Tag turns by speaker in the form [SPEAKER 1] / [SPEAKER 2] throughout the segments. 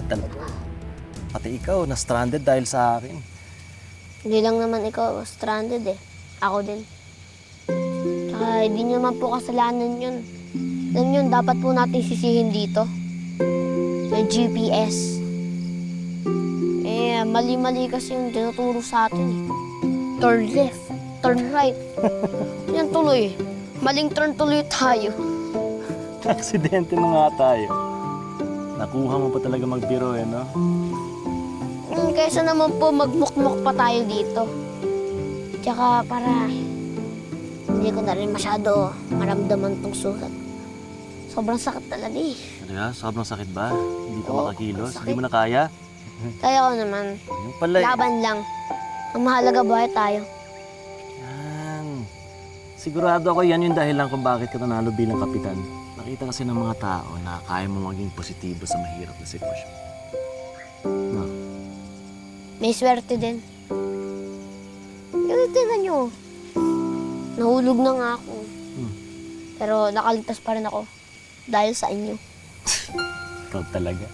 [SPEAKER 1] talaga. Pati ikaw, na-stranded dahil sa akin.
[SPEAKER 2] Hindi lang naman ikaw stranded eh. Ako din. Tsaka hindi nyo naman po kasalanan yun. Alam yun, dapat po natin sisihin dito. Sa GPS. Mali-mali kasi yung tinuturo sa atin eh. Turn left, turn right. Yan tuloy. Maling turn tuloy tayo.
[SPEAKER 1] Aksidente na nga tayo. Nakuha mo pa talaga magbiro eh, no?
[SPEAKER 2] Kaysa naman po magmukmuk pa tayo dito. Tsaka para hindi ko na rin masyado maramdaman tong sugat. Sobrang sakit talaga eh.
[SPEAKER 1] Talaga? Sobrang sakit ba? Hindi ka
[SPEAKER 2] Oo,
[SPEAKER 1] makakilos?
[SPEAKER 2] sakit.
[SPEAKER 1] Hindi mo na kaya?
[SPEAKER 2] Kaya ko naman.
[SPEAKER 1] Yung pala eh.
[SPEAKER 2] Laban lang. Ang mahalaga buhay tayo.
[SPEAKER 1] Yan. Sigurado ako yan yung dahilan kung bakit ka nanalo bilang kapitan. Nakita kasi ng mga tao na kaya mo maging positibo sa mahirap na sitwasyon. No?
[SPEAKER 2] May swerte din. Yung tingnan nyo. Nahulog na nga ako. Pero nakaligtas pa rin ako. Dahil sa inyo.
[SPEAKER 1] Proud talaga.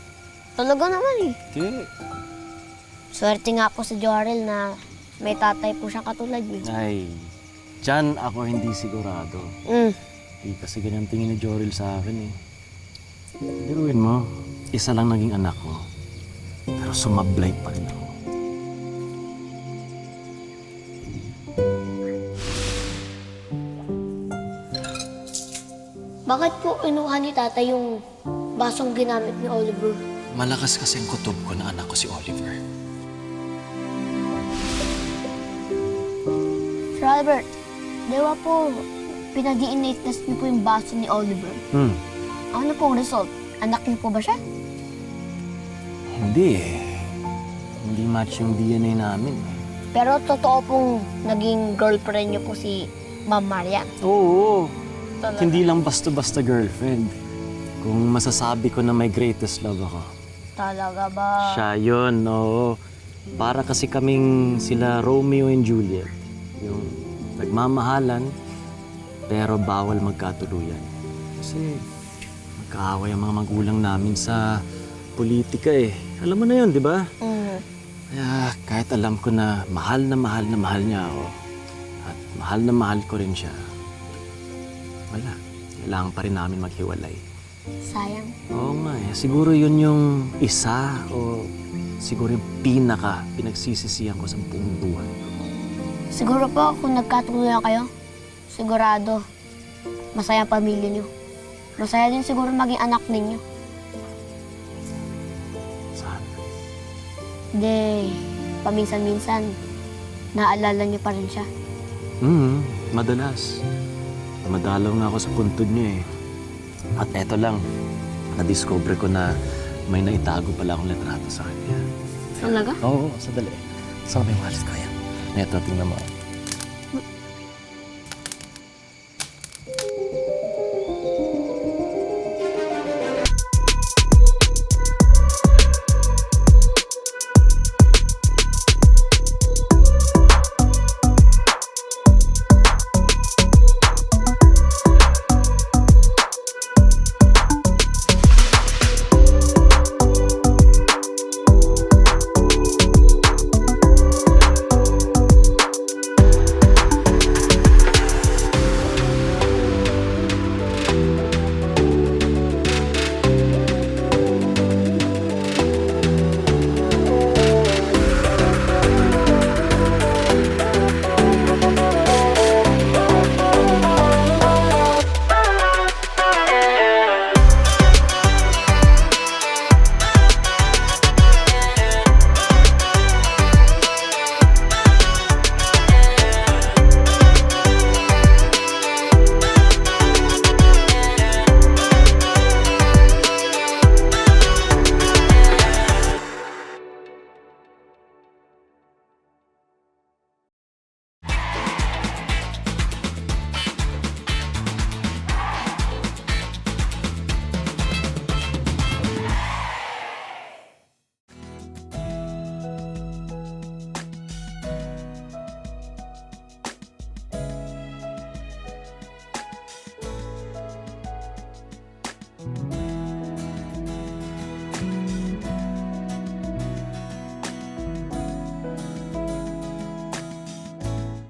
[SPEAKER 2] Talaga naman eh.
[SPEAKER 1] Okay.
[SPEAKER 2] Swerte nga po sa Jorel na may tatay po siyang katulad niyo.
[SPEAKER 1] Ay, dyan ako hindi sigurado. Hindi kasi ganyan tingin ni Joril sa akin eh. Biruin mo, isa lang naging anak ko. Pero sumablay pa rin ako.
[SPEAKER 2] Bakit po inuha ni tatay yung basong ginamit ni Oliver?
[SPEAKER 1] Malakas kasi ang kutob ko na anak ko si Oliver.
[SPEAKER 2] Sir Albert, di ba po pinag-DNA test niyo po yung baso ni Oliver? Ano pong result? Anak niyo po ba siya?
[SPEAKER 1] Hindi eh. Hindi match yung DNA namin.
[SPEAKER 2] Pero totoo pong naging girlfriend niyo po si Ma'am Marian.
[SPEAKER 1] Oo.
[SPEAKER 2] Talaga?
[SPEAKER 1] Hindi lang basta-basta girlfriend. Kung masasabi ko na may greatest love ako.
[SPEAKER 2] Talaga ba?
[SPEAKER 1] Siya yun, oo. Para kasi kaming sila Romeo and Juliet. Yung nagmamahalan, pero bawal magkatuluyan. Kasi magkaaway ang mga magulang namin sa politika eh. Alam mo na yun, di ba? Kaya kahit alam ko na mahal niya ako, at mahal ko rin siya, wala. Kailangan pa rin namin maghiwalay.
[SPEAKER 2] Sayang.
[SPEAKER 1] Oo nga eh. Siguro yun yung isa o siguro yung pinagsisisihan ko sa buong buhay ko.
[SPEAKER 2] Siguro po kung nagkatuluyan kayo, sigurado masaya ang pamilya niyo. Masaya din siguro maging anak ninyo.
[SPEAKER 1] Sana.
[SPEAKER 2] Hindi, paminsan-minsan, naalala niyo pa rin siya.
[SPEAKER 1] Madalas. Madalaw nga ako sa puntod niya eh. At eto lang, na-discover ko na may naitago pala akong litrato sa kanya.
[SPEAKER 2] Talaga?
[SPEAKER 1] Oo, sandali. Saan ba yung wallet ko yan? Eto, tingnan mo.